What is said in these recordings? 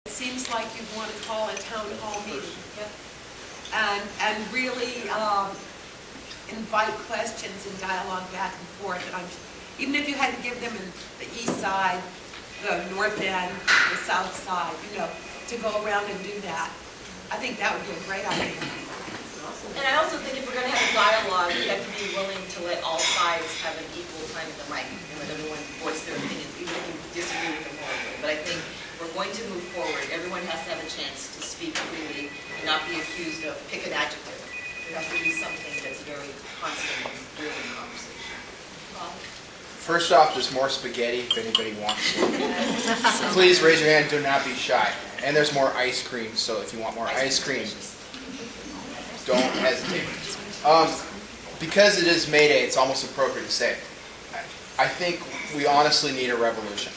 It seems like you want to call a town hall meeting. Yep. And really invite questions and dialogue back and forth. And even if you had to give them in the east side, the north end, the south side, to go around and do that. I think that would be a great idea. And I also think if we're going to have a dialogue, we have to be willing to let all sides have an equal time in the mic and let everyone voice their opinions, even if you disagree with them horribly. But I think we're going to move forward. Everyone has to have a chance to speak freely and not be accused of pick an adjective. There has to be something that's very constant and real in the conversation. First off, there's more spaghetti if anybody wants it. So please raise your hand, do not be shy. And there's more ice cream, so if you want more ice cream, don't hesitate. Because it is May Day, it's almost appropriate to say, I think we honestly need a revolution.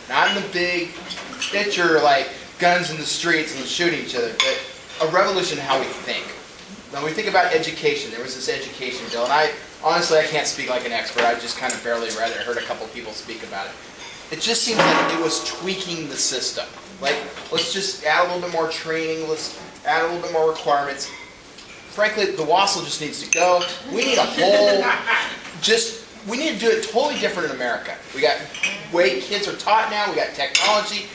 Not in the big picture like guns in the streets and shooting each other, but a revolution in how we think. When we think about education, there was this education bill, and honestly, I can't speak like an expert. I just kind of barely read it. I heard a couple people speak about it. It just seems like it was tweaking the system. Like, let's just add a little bit more training. Let's add a little bit more requirements. Frankly, the WASL just needs to go. We need a whole, we need to do it totally different in America. We got way kids are taught now. We got technology.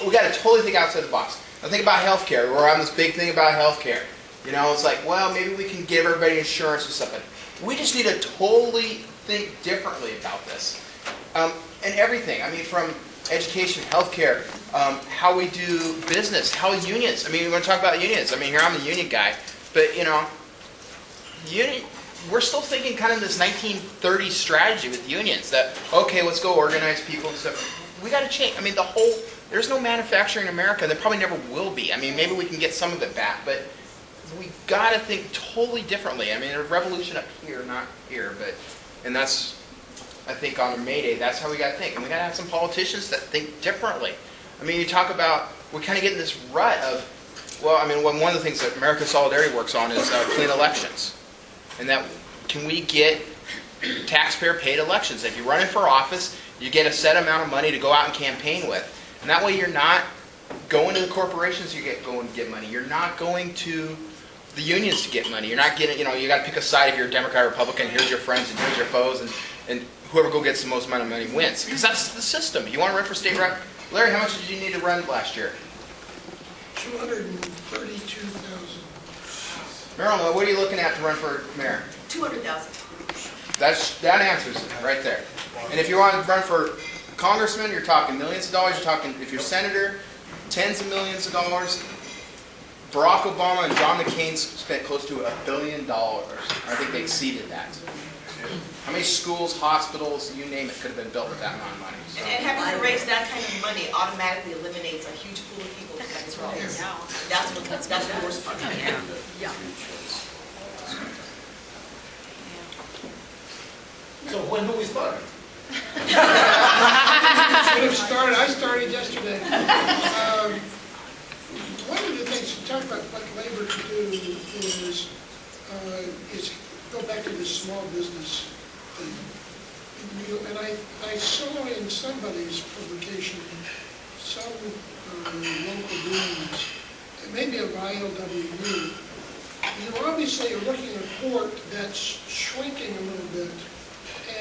We got to totally think outside the box. Now think about healthcare. We're on this big thing about healthcare. It's like, well, maybe we can give everybody insurance or something. We just need to totally think differently about this. And everything. I mean, from education, healthcare, how we do business, how unions. I mean, we're going to talk about unions. I mean, here I'm the union guy. But, we're still thinking kind of this 1930s strategy with unions that, okay, let's go organize people and stuff. We got to change. I mean, there's no manufacturing in America. There probably never will be. I mean, maybe we can get some of it back, but we got to think totally differently. I mean, a revolution up here, not here, and that's, I think on May Day, that's how we got to think. And we got to have some politicians that think differently. I mean, you talk about, we're kind of getting this rut of, well, I mean, one of the things that American Solidarity works on is clean elections. And that, can we get taxpayer-paid elections? If you're running for office, you get a set amount of money to go out and campaign with. And that way you're not going to the corporations going to get money. You're not going to the unions to get money. You're not getting, you got to pick a side if you're a Democrat or Republican. Here's your friends and here's your foes. And whoever gets the most amount of money wins. Because that's the system. You want to run for state rep? Larry, how much did you need to run last year? 232,000. Marilyn, what are you looking at to run for mayor? 200,000. That answers it right there. And if you want to run for congressman, you're talking millions of dollars. You're talking, if you're senator, tens of millions of dollars. Barack Obama and John McCain spent close to $1 billion. I think they exceeded that. How many schools, hospitals, you name it, could have been built with that amount of money? So. And having to raise that kind of money automatically eliminates a huge pool of people that can control. That's the worst part. Yeah. So when do we start? I started yesterday. One of the things to talk about what labor can do is go back to this small business thing. And I saw in somebody's publication some local unions, maybe of ILWU. Obviously you're looking at a port that's shrinking a little bit,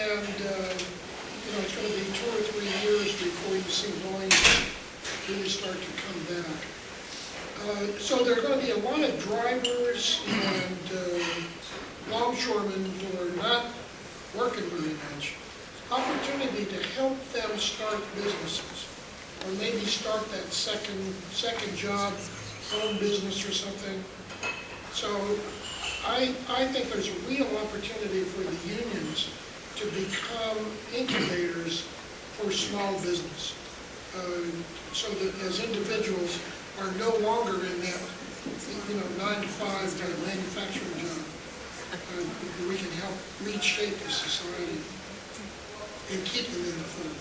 and it's going to be 2 or 3 years before you see volumes really start to come back. So there are going to be a lot of drivers and longshoremen who are not working very much. Opportunity to help them start businesses, or maybe start that second job, home business or something. So I think there's a real opportunity for the unions to become incubators for small business, so that as individuals are no longer in that 9-to-5 manufacturing job. We can help reshape the society and keep them in the fold.